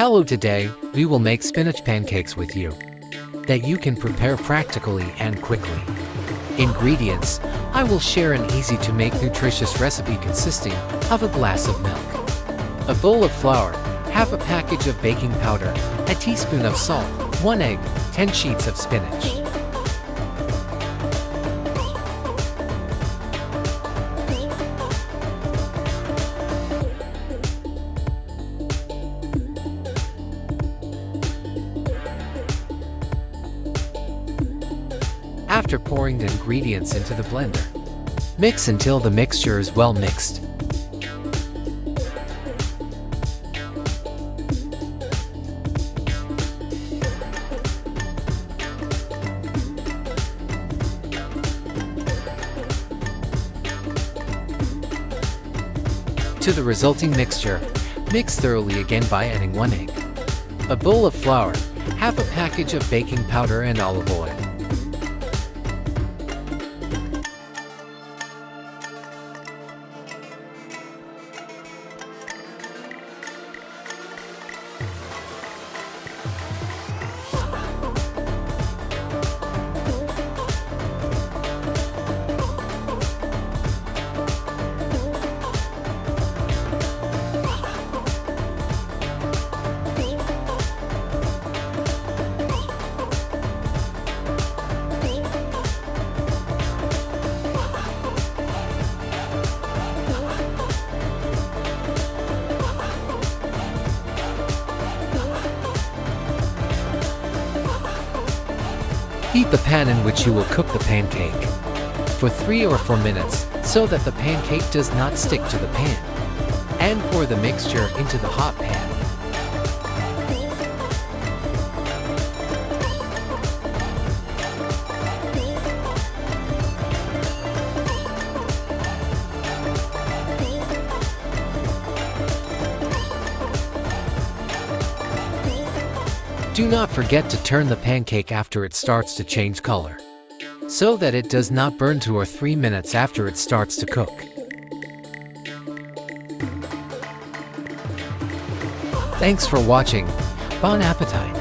Hello, today we will make spinach pancakes with you that you can prepare practically and quickly. Ingredients: I will share an easy to make nutritious recipe consisting of a glass of milk, a bowl of flour, half a package of baking powder, a teaspoon of salt, 1 egg, 10 sheets of spinach. After pouring the ingredients into the blender, mix until the mixture is well mixed. To the resulting mixture, mix thoroughly again by adding 1 egg, a bowl of flour, half a package of baking powder and olive oil. Heat the pan in which you will cook the pancake for 3 or 4 minutes so that the pancake does not stick to the pan, and pour the mixture into the hot pan. Do not forget to turn the pancake after it starts to change color, so that it does not burn 2 or 3 minutes after it starts to cook. Thanks for watching. Bon appetit!